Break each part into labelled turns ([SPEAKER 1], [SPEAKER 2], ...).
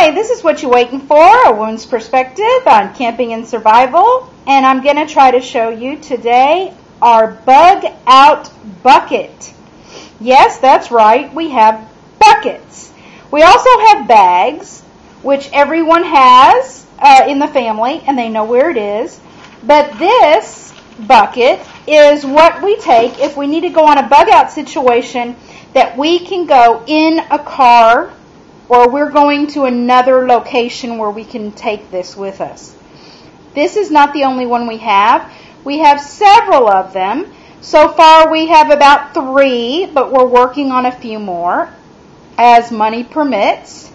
[SPEAKER 1] Hi, this is What You Waiting For, a woman's perspective on camping and survival. And I'm going to try to show you today our bug out bucket. Yes, that's right, we have buckets. We also have bags, which everyone has in the family, and they know where it is. But this bucket is what we take if we need to go on a bug out situation that we can go in a car, or we're going to another location where we can take this with us. This is not the only one we have. We have several of them. So far we have about 3, but we're working on a few more as money permits.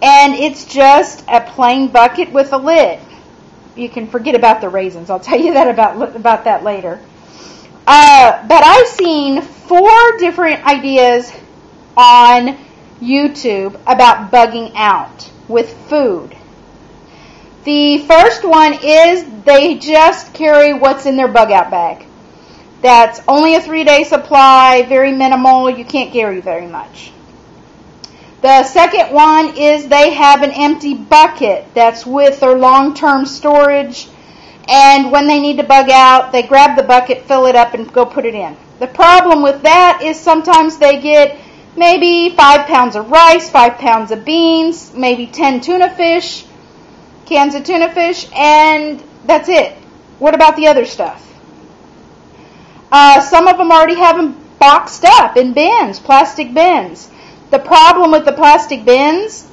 [SPEAKER 1] And it's just a plain bucket with a lid. You can forget about the raisins. I'll tell you that about that later. But I've seen 4 different ideas on YouTube about bugging out with food. The first one is they just carry what's in their bug out bag. That's only a 3-day supply, very minimal, you can't carry very much. The second one is they have an empty bucket that's with their long-term storage, and when they need to bug out, they grab the bucket, fill it up, and go put it in. The problem with that is sometimes they get maybe 5 pounds of rice, 5 pounds of beans, maybe 10 tuna fish, cans of tuna fish, and that's it. What about the other stuff? Some of them already have them boxed up in bins, plastic bins. The problem with the plastic bins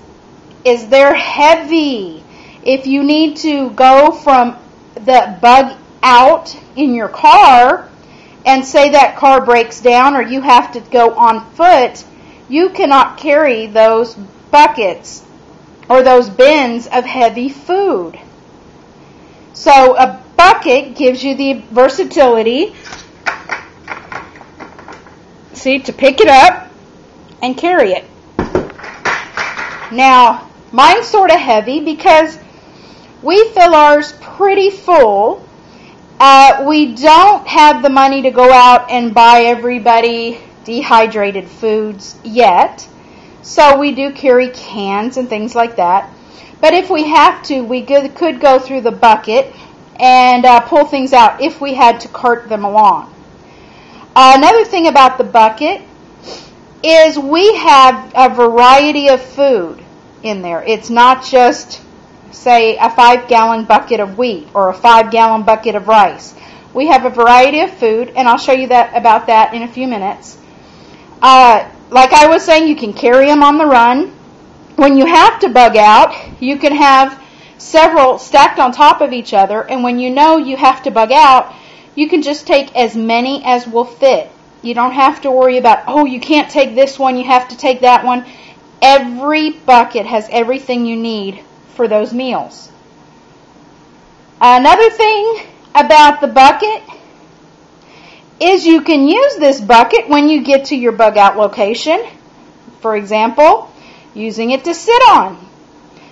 [SPEAKER 1] is they're heavy. If you need to go from the bug out in your car, and say that car breaks down or you have to go on foot, you cannot carry those buckets or those bins of heavy food. So a bucket gives you the versatility, see, to pick it up and carry it. Now, mine's sort of heavy because we fill ours pretty full. We don't have the money to go out and buy everybody dehydrated foods yet, so we do carry cans and things like that. But if we have to, we could go through the bucket and pull things out if we had to cart them along. Another thing about the bucket is we have a variety of food in there. It's not just, say, a 5-gallon bucket of wheat or a 5-gallon bucket of rice. We have a variety of food, and I'll show you about that in a few minutes. Like I was saying, you can carry them on the run. When you have to bug out, you can have several stacked on top of each other, and when you know you have to bug out, you can just take as many as will fit. You don't have to worry about, oh, you can't take this one, you have to take that one. Every bucket has everything you need for those meals. Another thing about the bucket is you can use this bucket when you get to your bug out location. For example, using it to sit on.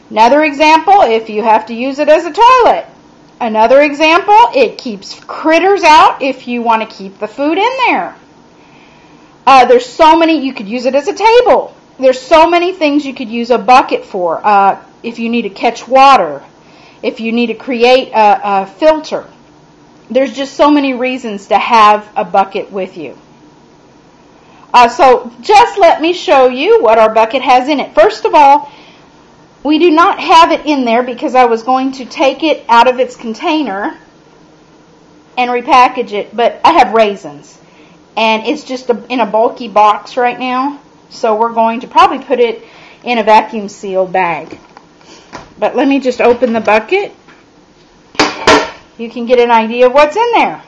[SPEAKER 1] Another example, if you have to use it as a toilet. Another example, it keeps critters out if you want to keep the food in there. There's so many, you could use it as a table. There's so many things you could use a bucket for. If you need to catch water, if you need to create a filter. There's just so many reasons to have a bucket with you. So just let me show you what our bucket has in it. First of all, we do not have it in there because I was going to take it out of its container and repackage it, but I have raisins. And it's just in a bulky box right now, so we're going to probably put it in a vacuum sealed bag. But let me just open the bucket. You can get an idea of what's in there.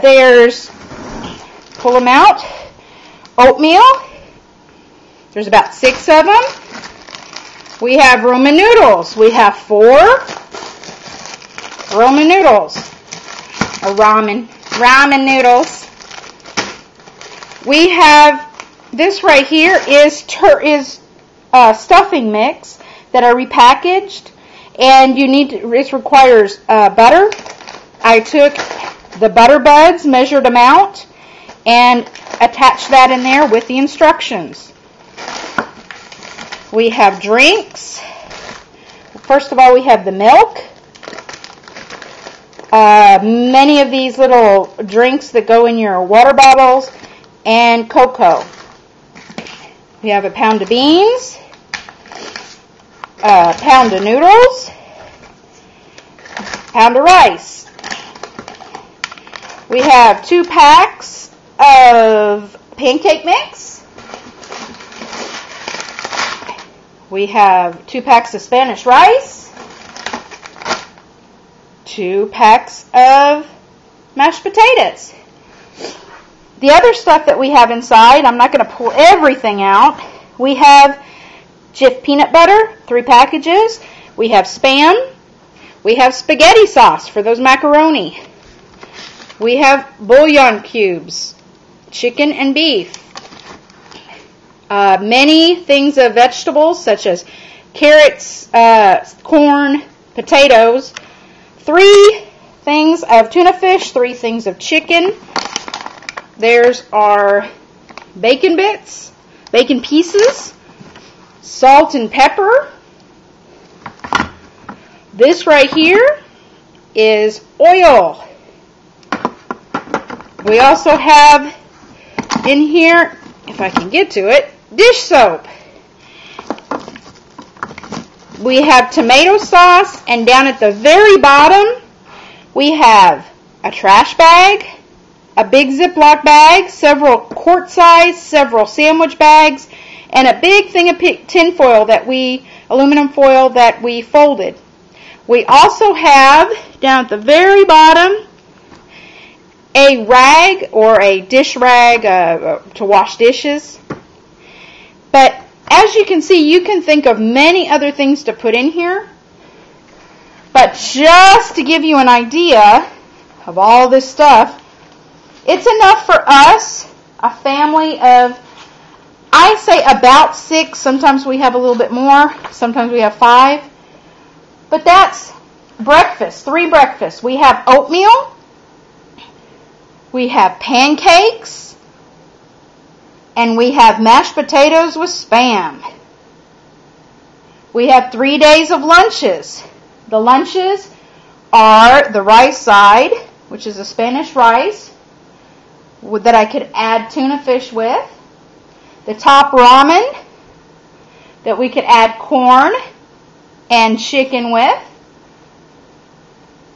[SPEAKER 1] There's, pull them out, oatmeal. There's about 6 of them. We have Roman noodles. We have 4 Roman noodles. Or ramen noodles. We have, this right here is stuffing mix that are repackaged, and it requires butter. I took the butter buds, measured them out, and attached that in there with the instructions. We have drinks. First of all, we have the milk. Many of these little drinks that go in your water bottles, and cocoa. We have a pound of beans, a pound of noodles, a pound of rice. We have 2 packs of pancake mix. We have 2 packs of Spanish rice, 2 packs of mashed potatoes. The other stuff that we have inside, I'm not going to pull everything out. We have Jif peanut butter, 3 packages. We have Spam. We have spaghetti sauce for those macaroni. We have bouillon cubes, chicken and beef. Many things of vegetables such as carrots, corn, potatoes. 3 things of tuna fish, 3 things of chicken. There's our bacon bits, bacon pieces, salt and pepper. This right here is oil. We also have in here, if I can get to it, dish soap. We have tomato sauce, and down at the very bottom, we have a trash bag, a big Ziploc bag, several quart size, several sandwich bags, and a big thing of tin foil aluminum foil that we folded. We also have, down at the very bottom, a rag or a dish rag to wash dishes. But as you can see, you can think of many other things to put in here. But just to give you an idea of all this stuff, it's enough for us, a family of, I say about 6. Sometimes we have a little bit more. Sometimes we have 5. But that's breakfast, 3 breakfasts. We have oatmeal. We have pancakes. And we have mashed potatoes with Spam. We have 3 days of lunches. The lunches are the rice side, which is a Spanish rice that I could add tuna fish with. The top ramen that we could add corn and chicken with.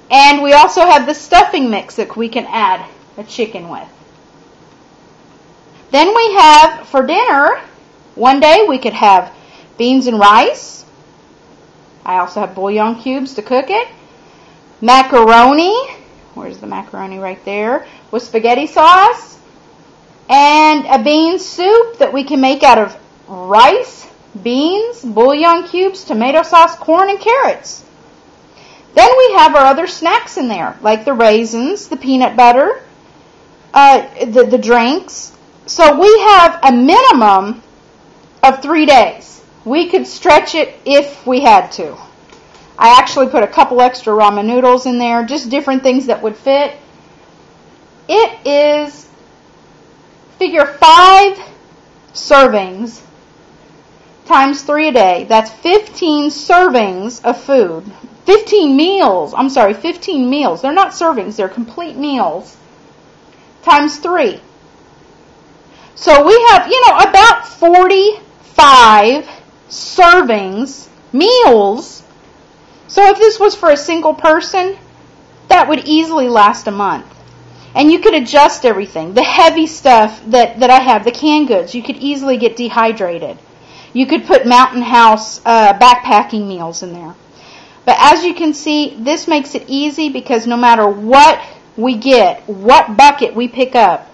[SPEAKER 1] And we also have the stuffing mix that we can add a chicken with. Then we have, for dinner, one day we could have beans and rice. I also have bouillon cubes to cook it. Macaroni. Where's the macaroni? Right there. With spaghetti sauce. And a bean soup that we can make out of rice, beans, bouillon cubes, tomato sauce, corn, and carrots. Then we have our other snacks in there, like the raisins, the peanut butter, the drinks. So we have a minimum of 3 days. We could stretch it if we had to. I actually put a couple extra ramen noodles in there, just different things that would fit. It is, figure 5 servings times 3 a day. That's 15 servings of food. 15 meals. I'm sorry, 15 meals. They're not servings. They're complete meals. Times 3. So we have, about 45 servings, meals. So if this was for a single person, that would easily last a month. And you could adjust everything. The heavy stuff that I have, the canned goods, you could easily get dehydrated. You could put Mountain House backpacking meals in there. But as you can see, this makes it easy because no matter what we get, what bucket we pick up,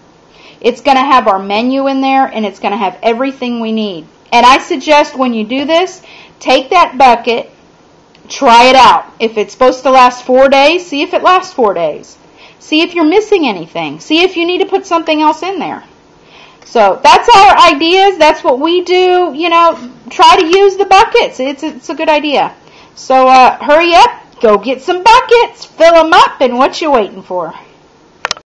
[SPEAKER 1] it's going to have our menu in there and it's going to have everything we need. And I suggest when you do this, take that bucket, try it out. If it's supposed to last 4 days, see if it lasts 4 days. See if you're missing anything. See if you need to put something else in there. So that's our ideas. That's what we do. Try to use the buckets. It's a good idea. So hurry up, go get some buckets, fill them up, and what you waiting for?